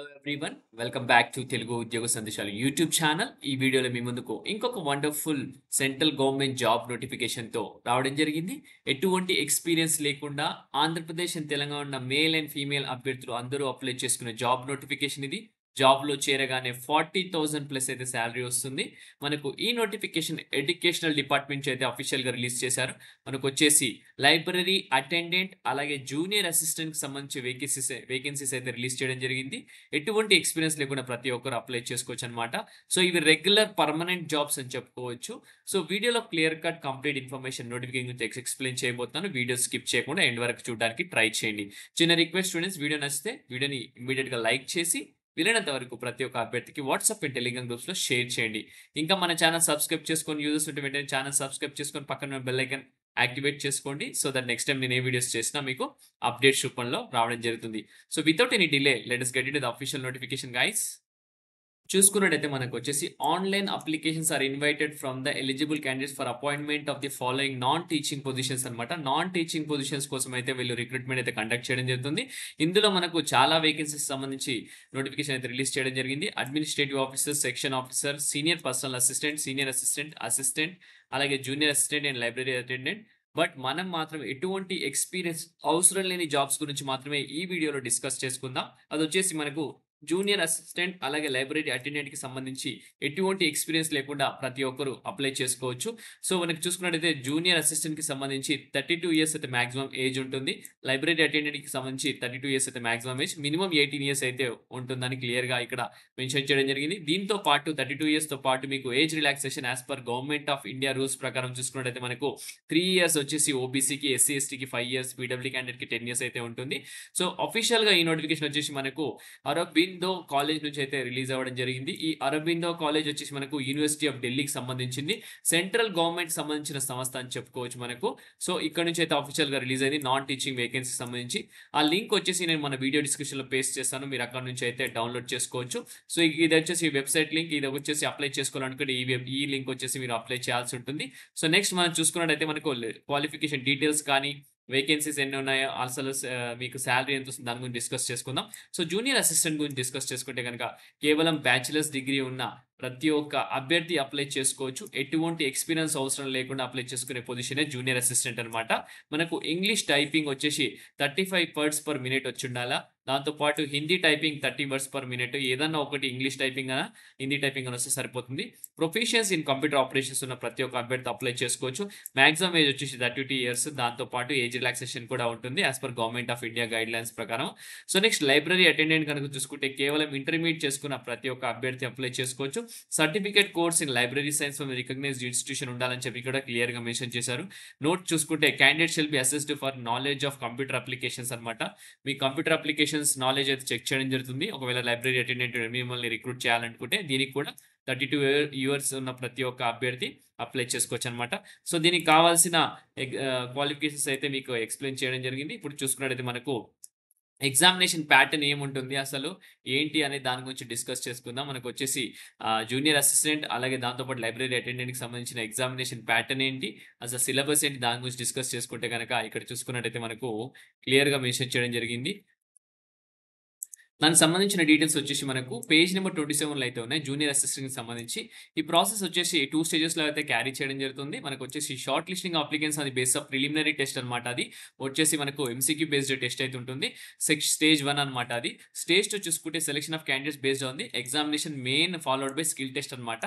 Hello everyone welcome back to Telugu ఉద్యోగ సందేశాలు YouTube channel. ఈ వీడియోలో మీ ముందుకు ఇంకొక వండర్ఫుల్ సెంట్రల్ గవర్నమెంట్ జాబ్ నోటిఫికేషన్తో రావడం జరిగింది. ఎటువంటి ఎక్స్పీరియన్స్ లేకుండా Andhra Pradesh and Telangana male and female అభ్యర్థులు అందరూ అప్లై చేసుకునే జాబ్ నోటిఫికేషన్ ఇది. జాబ్లో చేరగానే 40,000 ప్లస్ అయితే శాలరీ వస్తుంది. మనకు ఈ నోటిఫికేషన్ ఎడ్యుకేషనల్ డిపార్ట్మెంట్ నుంచి అయితే అఫీషియల్గా రిలీజ్ చేశారు. మనకు వచ్చేసి లైబ్రరీ అటెండెంట్ అలాగే జూనియర్ అసిస్టెంట్కి సంబంధించి వేకెన్సీస్ అయితే రిలీజ్ చేయడం జరిగింది. ఎటువంటి ఎక్స్పీరియన్స్ లేకుండా ప్రతి ఒక్కరు అప్లై చేసుకోవచ్చు అనమాట. సో ఇవి రెగ్యులర్ పర్మనెంట్ జాబ్స్ అని చెప్పుకోవచ్చు. సో వీడియోలో clear cut complete information notification గురించి ఎక్స్ప్లెయిన్ చేయబోతున్నాను. వీడియో స్కిప్ చేయకుండా ఎండ్ వరకు చూడడానికి ట్రై చేయండి. చిన్న రిక్వెస్ట్ స్టూడెంట్స్, వీడియో నచ్చితే వీడియోని ఇమీడియట్గా లైక్ చేసి వీలైనంత వరకు ప్రతి ఒక్క అభ్యర్థికి వాట్సాప్ అండ్ టెలిగ్రామ్ గ్రూప్స్లో షేర్ చేయండి. ఇంకా మన ఛానల్ సబ్స్క్రైబ్ చేసుకొని యూజర్స్ ఉంటే వెంటనే ఛానల్ సబ్స్క్రైబ్ చేసుకొని పక్కన బెల్ ఐకాన్ యాక్టివేట్ చేసుకోండి. సో దట్ నెక్స్ట్ టైం నేను ఏ వీడియోస్ చేసినా మీకు అప్డేట్స్ రూపంలో రావడం జరుగుతుంది. So without any delay let us get into the official notification guys. చూసుకున్నట్టయితే మనకు వచ్చేసి online applications are invited from the eligible candidates for appointment of the following non teaching positions అనమాట. నాన్ టీచింగ్ పొజిషన్స్ కోసం అయితే వీళ్ళు recruitment అయితే conduct చేయడం జరుగుతుంది. ఇందులో మనకు చాలా వేకెన్సీస్ సంబంధించి నోటిఫికేషన్ అయితే రిలీజ్ చేయడం జరిగింది. Administrative officer, section officer, senior personal assistant, senior assistant, assistant, అలాగే junior assistant and library attendant. But మనం మాత్రం ఎటువంటి ఎక్స్పీరియన్స్ అవసరం లేని జాబ్స్ గురించి మాత్రమే ఈ వీడియోలో డిస్కస్ చేసుకుందాం. అది వచ్చేసి మనకు జూనియర్ అసిస్టెంట్ అలాగే లైబ్రరీ అటెండెంట్కి సంబంధించి ఎటువంటి ఎక్స్పీరియన్స్ లేకుండా ప్రతి ఒక్కరు అప్లై చేసుకోవచ్చు. సో మనకి చూసుకున్నట్టయితే జూనియర్ అసిస్టెంట్కి సంబంధించి 32 ఇయర్స్ అయితే మాక్సిమం ఏజ్ ఉంటుంది. లైబ్రరీ అటెండెంట్కి సంబంధించి 32 ఇయర్స్ అయితే మాక్సిమం ఏజ్, మినిమం 18 ఇయర్స్ అయితే ఉంటుందని క్లియర్గా ఇక్కడ మెన్షన్ చేయడం జరిగింది. దీంతో పాటు 32 ఇయర్స్తో పాటు మీకు age relaxation as per government of India rules ప్రకారం చూసుకున్నట్టయితే మనకు 3 ఇయర్స్ వచ్చేసి ఓబీసీకి, ఎస్సీ ఎస్టీకి 5 ఇయర్స్, పీడబ్ల్యూ క్యాండిడేట్కి 10 ఇయర్స్ అయితే ఉంటుంది. సో అఫీషియల్గా ఈ నోటిఫికేషన్ వచ్చేసి మనకు అరబిందో కాలేజ్ నుంచి అయితే రిలీజ్ అవ్వడం జరిగింది. ఈ అరబిందో కాలేజ్ వచ్చేసి మనకు యూనివర్సిటీ ఆఫ్ ఢిల్లీకి సంబంధించింది. సెంట్రల్ గవర్నమెంట్ సంబంధించిన సంస్థ అని చెప్పుకోవచ్చు మనకు. సో ఇక్కడ నుంచి అయితే అఫీషియల్ గా రిలీజ్ అయింది నాన్ టీచింగ్ వేకెన్సీ సంబంధించి. ఆ లింక్ వచ్చేసి నేను మన వీడియో డిస్క్రిప్షన్ లో పేస్ట్ చేస్తాను, మీరు అక్కడ నుంచి అయితే డౌన్లోడ్ చేసుకోవచ్చు. సో ఇది వచ్చేసి వెబ్సైట్ లింక్, ఇది వచ్చేసి అప్లై చేసుకోవాలనుకుంటే ఈ లింక్ వచ్చేసి మీరు అప్లై చేయాల్సి ఉంటుంది. సో నెక్స్ట్ మనం చూసుకున్నట్టయితే మనకు క్వాలిఫికేషన్ డీటెయిల్స్ కానీ, వేకెన్సీస్ ఎన్ని ఉన్నాయో, అసలు మీకు శాలరీ ఎంత వస్తుంది దాని గురించి డిస్కస్ చేసుకుందాం. సో జూనియర్ అసిస్టెంట్ గురించి డిస్కస్ చేసుకుంటే కనుక కేవలం బ్యాచిలర్స్ డిగ్రీ ఉన్న ప్రతి ఒక్క అభ్యర్థి అప్లై చేసుకోవచ్చు. ఎటువంటి ఎక్స్పీరియన్స్ అవసరం లేకుండా అప్లై చేసుకునే పొజిషనే జూనియర్ అసిస్టెంట్ అనమాట. మనకు ఇంగ్లీష్ టైపింగ్ వచ్చేసి 35 వర్డ్స్ పర్ మినిట్ వచ్చి ఉండాలా. దాంతోపాటు Hindi typing 30 words per minute, ఏదన్నా ఒకటి ఇంగ్లీష్ టైపింగ్ అయినా హిందీ టైపింగ్ అని వస్తే సరిపోతుంది. ప్రొఫిషియన్స్ ఇన్ కంప్యూటర్ ఆపరేషన్స్ ఉన్న ప్రతి ఒక్క అభ్యర్థి అప్లై చేసుకోవచ్చు. మాక్సిమం ఏజ్ వచ్చేసి 32 ఇయర్స్, దాంతోపాటు ఏజ్ రిలాక్సేషన్ కూడా ఉంటుంది as per government of India guide lines ప్రకారం. సో నెక్స్ట్ లైబ్రరీ అటెండెంట్ కనుక చూసుకుంటే కేవలం ఇంటర్మీడియట్ చేసుకున్న ప్రతి ఒక్క అభ్యర్థి అప్లై చేసుకోవచ్చు. Certificate course in library science from recognized institution ఉండాలని చెప్పి ఇక్కడ క్లియర్ గా మెన్షన్ చేశారు. నోట్ చూసుకుంటే candidate shall be assessed for knowledge of computer applications అనమాట. మీ కంప్యూటర్ అప్లికేషన్స్ నాలెడ్జ్ అయితే చెక్ చేయడం జరుగుతుంది. ఒకవేళ లైబ్రరీ అటెండెంట్ మిమ్మల్ని రిక్రూట్ చేయాలనుకుంటే దీనికి కూడా 32 ఇయర్స్ ఉన్న ప్రతి ఒక్క అభ్యర్థి అప్లై చేసుకోవచ్చు అనమాట. సో దీనికి కావాల్సిన క్వాలిఫికేషన్స్ అయితే మీకు ఎక్స్ప్లెయిన్ చేయడం జరిగింది. ఇప్పుడు చూసుకున్నట్టయితే మనకు ఎగ్జామినేషన్ ప్యాటర్న్ ఏముంటుంది, అసలు ఏంటి అనే దాని గురించి డిస్కస్ చేసుకుందాం. మనకు వచ్చేసి జూనియర్ అసిస్టెంట్ అలాగే దాంతోపాటు లైబ్రరీ అటెండెంట్కి సంబంధించిన ఎగ్జామినేషన్ ప్యాటర్న్ ఏంటి, అసలు సిలబస్ ఏంటి, దాని గురించి డిస్కస్ చేసుకుంటే కనుక ఇక్కడ చూసుకున్నట్టయితే మనకు క్లియర్గా మెన్షన్ చేయడం జరిగింది. దానికి సంబంధించిన డీటెయిల్స్ వచ్చేసి మనకు పేజ్ నెంబర్ 27లో అయితే ఉన్నాయి జూనియర్ అసిస్టెంట్కి సంబంధించి. ఈ ప్రాసెస్ వచ్చేసి 2 స్టేజెస్లో అయితే క్యారీ చేయడం జరుగుతుంది. మనకు వచ్చేసి షార్ట్ లిస్టింగ్ అప్లికెన్స్ అది బేస్ ఆఫ్ ప్రిలిమినరీ టెస్ట్ అనమాట. అది వచ్చేసి మనకు ఎంసీక్యూ బేస్డ్ టెస్ట్ అయితే ఉంటుంది. స్టేజ్ 1 అనమాట. అది స్టేజ్ 2 చూసుకుంటే selection of candidates based on the examination main followed by skill test అనమాట.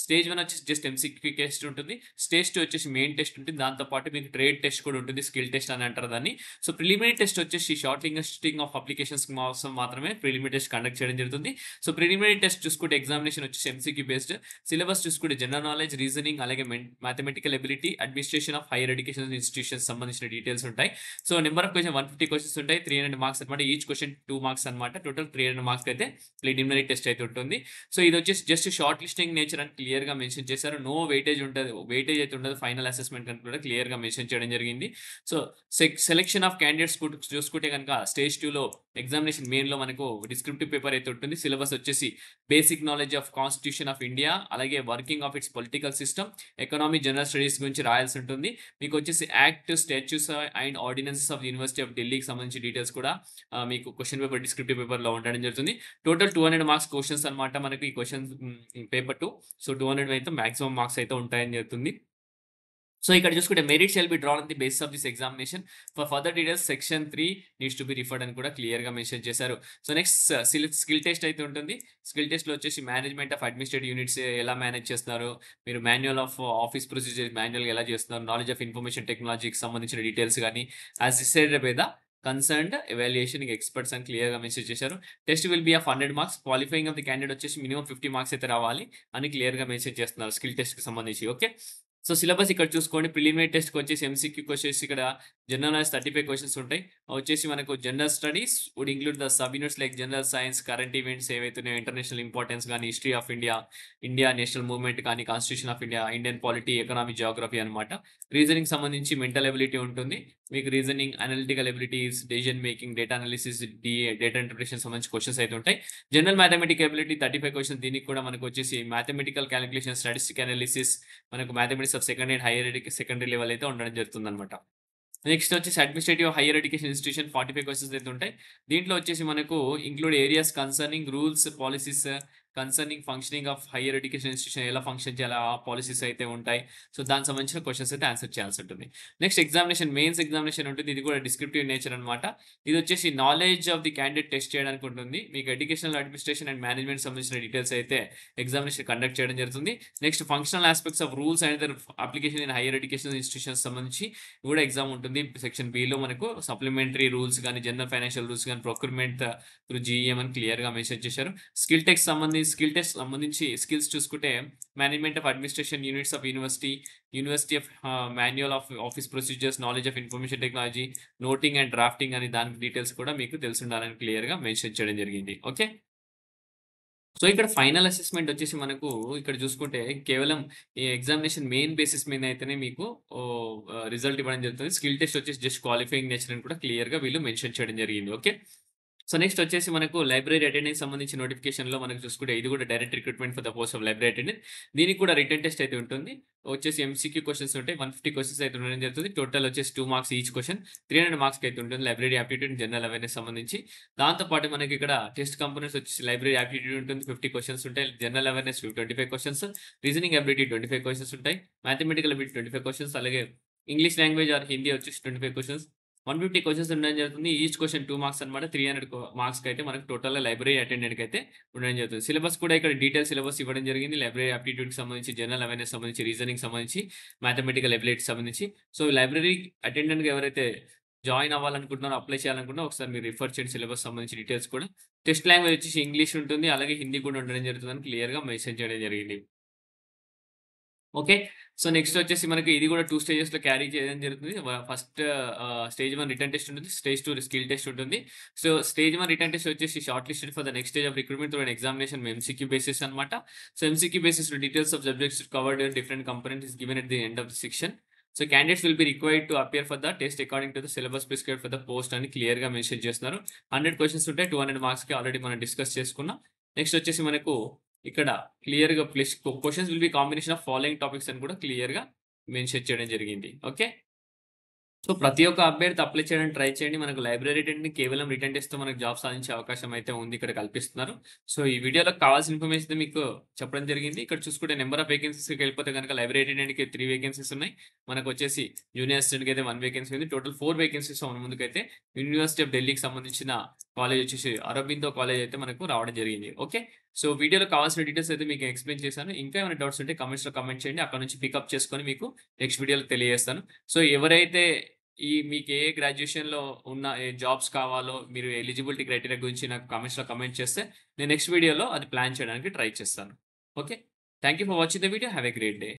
స్టేజ్ 1 వచ్చేసి జస్ట్ ఎంసీక్యూ టెస్ట్ ఉంటుంది. స్టేజ్ 2 వచ్చేసి మెయిన్ టెస్ట్ ఉంటుంది. దాంతోపాటు మీకు ట్రేడ్ టెస్ట్ కూడా ఉంటుంది, స్కిల్ టెస్ట్ అని అంటారు దాన్ని. సో ప్రిలిమినరీ టెస్ట్ వచ్చేసి షార్ట్ లిస్టింగ్ ఆఫ్ అప్లికేషన్స్ కోసం మాత్రమే ప్రిలిమినరీ టెస్ట్ కండక్ట్ చేయడం జరుగుతుంది. సో ప్రిలిమినరీ టెస్ట్ చూసుకుంటే ఎగ్జామినేషన్ వచ్చేసి ఎంసీక్యూ బేస్డ్. సిలబస్ చూసుకుంటే జనరల్ నాలెడ్జ్, రీజనింగ్ అలాగే mathematical ability, administration of higher education institutions సంబంధించిన డీటెయిల్స్ ఉంటాయి. So number of question 150 questions ఉంటాయి. 300 మార్క్స్ అనమాట. ఈచ్ క్వశ్చన్ 2 మార్క్స్ అనమాట. టోటల్ 300 మార్క్స్ అయితే ప్రిలిమినరీ టెస్ట్ అయితే ఉంటుంది. సో ఇది వచ్చేసి జస్ట్ షార్ట్ లిస్టింగ్ నేచర్ అని క్లియర్ గా మెన్షన్ చేశారు. నో వెయిటేజ్ ఉంటుంది, వెయిటేజ్ అయితే ఉండదు ఫైనల్ అసెస్మెంట్ అని కూడా క్లియర్ గా మెన్షన్ చేయడం జరిగింది. సో సెలెక్షన్ ఆఫ్ క్యాండిడేట్స్ చూసుకుంటే కనుక స్టేజ్ 2లో ఎగ్జామినేషన్ మెయిన్ లో మనకు డిస్క్రిప్టివ్ పేపర్ అయితే ఉంటుంది. సిలబస్ వచ్చేసి basic knowledge of constitution of India, అలాగే working of its political system, economy, general studies గురించి రాయాల్సి ఉంటుంది. మీకు వచ్చేసి act, statutes and ordinances of university of ఢిల్లీకి సంబంధించి డీటెయిల్స్ కూడా మీకు క్వెషన్ పేపర్ డిస్క్రిప్టివ్ పేపర్‌లో ఉండడం జరుగుతుంది. టోటల్ 200 మార్క్స్ క్వెషన్స్ అన్నమాట మనకి ఈ క్వెషన్స్ పేపర్ 2. సో, 200 అయితే మాక్సిమం మార్క్స్ అయితే ఉంటాయని చెప్తుంది. సో, ఇక్కడ చూసుకుంటే merit shall be drawn on the basis of this examination. For further details section 3 needs to be referred అని కూడా క్లియర్‌గా మెన్షన్ చేశారు. సో, నెక్స్ట్ స్కిల్ టెస్ట్ అయితే ఉంటుంది. స్కిల్ టెస్ట్‌లో వచ్చేసి మేనేజ్మెంట్ ఆఫ్ అడ్మినిస్ట్రేటివ్ యూనిట్స్ ఎలా మేనేజ్ చేస్తున్నారు, మీరు మాన్యువల్ ఆఫ్ ఆఫీస్ ప్రొసీజర్ మాన్యువల్‌గా ఎలా చేస్తున్నారు, నాలెడ్జ్ ఆఫ్ ఇన్ఫర్మేషన్ టెక్నాలజీకి సంబంధించిన డీటెయిల్స్ గాని, as decided by the concerned evaluation experts అని క్లియర్‌గా మెన్షన్ చేశారు. Test will be of 100 marks. Qualifying of the candidate వచ్చేసి మినిమమ్ 50 మార్క్స్ అయితే రావాలి అని క్లియర్‌గా మెన్షన్ చేస్తున్నారు స్కిల్ టెస్ట్‌కి సంబంధించి. ఓకే. సో, సిలబస్ ఇక్కడ చూసుకోండి. ప్రిలిమినరీ టెస్ట్‌కి వచ్చేసి ఎంసీక్యూకి వచ్చేసి ఇక్కడ జనరల్ నాలెడ్జ్ 35 క్వెషన్స్ ఉంటాయి. వచ్చేసి మనకు general studies would include the sub units like general science, current events ఏవైతే ఉన్నాయో, ఇంటర్నేషనల్ ఇంపార్టెన్స్ గాని, history of India, India national movement కానీ, constitution of India, Indian polity, economy, geography అన్నమాట. రీజనింగ్ సంబంధించి mental ability ఉంటుంది. మీకు reasoning, analytical abilities, decision making, data analysis, data interpretation సంబంధించి questions అయితే ఉంటాయి. General mathematic ability 35 questions. దీనికి కూడా మనకు వచ్చేసి మ్యాథమెటికల్ కాలిక్యులేషన్, స్టాటిస్టిక్ అనాలిసిస్, మనకు మ్యాథమెటిక్స్ ఆఫ్ సెకండరీ లెవెల్ అయితే ఉండడం జరుగుతుందన్నమాట. నెక్స్ట్ వచ్చేసి administrative higher education institution 45 questions అయితే ఉంటాయి. దీంట్లో వచ్చేసి మనకు include areas concerning rules, policies concerning functioning of higher education institution ఎలా ఫంక్షన్ చేయాలి, ఆ పాలిసీస్ అయితే ఉంటాయి. సో, దానికి సంబంధించిన క్వెషన్స్ అయితే ఆన్సర్ చేయాల్సి ఉంటుంది. నెక్స్ట్ ఎగ్జామినేషన్ మెయిన్స్ ఎగ్జామినేషన్ ఉంటుంది. ఇది కూడా డిస్క్రిప్టివ్ నేచర్ అన్నమాట. ఇది వచ్చేసి knowledge of the candidate test చేయడానికి ఉంటుంది. మీకు ఎడ్యుకేషనల్ అడ్మినిస్ట్రేషన్ అండ్ మేనేజ్మెంట్ సంబంధించిన డీటెయిల్స్ అయితే ఎగ్జామినేషన్ కండక్ట్ చేయడం జరుగుతుంది. Next functional aspects of rules and their application in higher educational institutions సంబంధించి కూడా ఎగ్జామ్ ఉంటుంది. సెక్షన్ బిలో మనకు సప్లిమెంటరీ రూల్స్ గాని, జనరల్ ఫైనాన్షియల్ రూల్స్ గాని, ప్రొక్యూర్‌మెంట్ త్రూ జీఈఎం అని క్లియర్‌గా మెన్షన్ చేశారు. స్కిల్ టెస్ట్ సంబంధించి స్కిల్స్ చూసుకుంటే management of administration units of university, university of manual of office procedures, knowledge of information technology, noting and drafting అని దాని details కూడా మీకు తెలిసుండాలని క్లియర్‌గా మెన్షన్ చేయడం జరిగింది. ఓకే. సో, ఇక్కడ ఫైనల్ అసెస్‌మెంట్ వచ్చేసి మనకు ఇక్కడ చూసుకుంటే కేవలం ఈ ఎగ్జామినేషన్ మెయిన్ బేసిస్ మీద అయితేనే మీకు రిజల్ట్ ఇవ్వడం జరుగుతుంది. స్కిల్ టెస్ట్ వచ్చేసి జస్ట్ క్వాలిఫైయింగ్ నేచర్ అని కూడా క్లియర్‌గా వీళ్ళు మెన్షన్ చేయడం జరిగింది. ఓకే. సో, నెక్స్ట్ వచ్చేసి మనకు లైబ్రరీ అటెండెన్స్ సంబంధించి నోటిఫికేషన్‌లో మనకు చూసుకుంటే ఇది కూడా direct recruitment for the post of library attendant. దీనికి కూడా రిటన్ టెస్ట్ అయితే ఉంటుంది. వచ్చేసి ఎంసీక్యూ క్వెషన్స్ ఉంటాయి. 150 క్వెషన్స్ అయితే ఉండడం జరుగుతుంది. టోటల్ వచ్చేసి 2 మార్క్స్ ఈచ్ క్వెషన్. 300 మార్క్స్‌కి అయితే ఉంటుంది. లైబ్రరీ యాప్టిట్యూడ్, జనరల్ అవేర్‌నెస్ సంబంధించి. దాంతో పాటు మనకి ఇక్కడ టెస్ట్ కంపోనెంట్స్ వచ్చేసి లైబ్రరీ యాప్టిట్యూడ్ ఉంటుంది. 50 క్వెషన్స్ ఉంటాయి. General awareness 25 questions. Reasoning ability 25 questions ఉంటాయి. Mathematical ability 25 questions. అలాగే ఇంగ్లీష్ లాంగ్వేజ్ ఆర్ హిందీ వచ్చేసి 25 క్వెషన్స్. 150 క్వెషన్స్ ఉండడం జరుగుతుంది. ఈచ్ క్వెషన్ 2 మార్క్స్ అన్నమాట. 300 మార్క్స్‌కి అయితే మనకు టోటల్‌గా లైబ్రరీ అటెండెంట్‌కి అయితే ఉండడం జరుగుతుంది. సిలబస్ కూడా ఇక్కడ డీటెయిల్ సిలబస్ ఇవ్వడం జరిగింది. లైబ్రరీ యాప్టిట్యూడ్‌కి సంబంధించి, జనరల్ అవేర్‌నెస్ సంబంధించి, రీజనింగ్ సంబంధించి, మ్యాథమెటికల్ ఎబిలిటీకి సంబంధించి. సో, లైబ్రరీ అటెండెంట్‌గా ఎవరైతే జాయిన్ అవ్వాలనుకుంటున్నారో, అప్లై చేయాలనుకుంటున్నారో ఒకసారి మీరు రిఫర్ చేయండి సిలబస్ సంబంధించి డీటెయిల్స్ కూడా. టెస్ట్ లాంగ్వేజ్ వచ్చేసి ఇంగ్లీష్ ఉంటుంది. అలాగే హిందీ కూడా ఉండడం జరుగుతుందని క్లియర్‌గా మెన్షన్ చేయడం జరిగింది. ఓకే. సో, నెక్స్ట్ వచ్చేసి మనకి ఇది కూడా 2 స్టేజెస్‌లో క్యారీ చేయడం జరుగుతుంది. ఫస్ట్ స్టేజ్ 1 రిటన్ టెస్ట్ ఉంటుంది. స్టేజ్ 2 స్కిల్ టెస్ట్ ఉంటుంది. సో, స్టేజ్ 1 రిటన్ టెస్ట్ వచ్చేసి short listed for the next stage of recruitment through an examination MCQ basis అన్నమాట. సో, ఎంసీక్యూ బేసిస్‌లో details of subjects covered in different component is given at the end of the section. So, candidates will be required to appear for the test according to the syllabus prescribed for the post అని క్లియర్‌గా mention చేస్తున్నారు. 100 questions ఉంటాయి. 200 మార్క్స్‌కి already మనం discuss చేసుకున్నాం. Next వచ్చేసి మనకు ఇక్కడ క్లియర్‌గా questions will be combination of following topics అని కూడా క్లియర్‌గా మెన్షన్ చేయడం జరిగింది. ఓకే. సో, ప్రతి ఒక్క అభ్యర్థి అప్లై చేయడానికి ట్రై చేయండి. మనకు లైబ్రరీ అటెండెంట్‌ని కేవలం రిటన్ టెస్ట్‌తో మనకు జాబ్ సాధించే అవకాశం అయితే ఉంది. ఇక్కడ కల్పిస్తున్నారు. సో, ఈ వీడియోలో కావాల్సిన ఇన్ఫర్మేషన్ అయితే మీకు చెప్పడం జరిగింది. ఇక్కడ చూసుకుంటే నంబర్ ఆఫ్ వేకెన్సీస్‌కి వెళ్ళిపోతే గనుక లైబ్రరీ అటెండెంట్‌కి 3 వేకెన్సీస్ ఉన్నాయి. మనకొచ్చేసి జూనియర్ అసిస్టెంట్‌కి అయితే 1 వేకెన్సీ ఉంది. టోటల్ 4 వేకెన్సీస్ మన ముందుకైతే యూనివర్సిటీ ఆఫ్ ఢిల్లీకి సంబంధించిన కాలేజ్ వచ్చేసి అరబిందో కాలేజ్ అయితే మనకు రావడం జరిగింది. ఓకే. సో, వీడియోలో కావాల్సిన డీటెయిల్స్ అయితే మీకు ఎక్స్‌ప్లెయిన్ చేశాను. ఇంకా ఏమైనా డౌట్స్ ఉంటే కామెంట్స్‌లో కామెంట్ చేయండి. అక్కడ నుంచి పికప్ చేసుకొని మీకు నెక్స్ట్ వీడియోలో తెలియజేస్తాను. సో, ఎవరైతే మీకు ఏ గ్రాడ్యుయేషన్‌లో ఉన్న ఏ జాబ్స్ కావాలో, మీరు ఎలిజిబిలిటీ క్రైటీరియా గురించి నాకు కామెంట్స్‌లో కామెంట్ చేస్తే, నేను నెక్స్ట్ వీడియోలో అది ప్లాన్ చేయడానికి ట్రై చేస్తాను. Okay. Thank you for watching the video. Have a great day.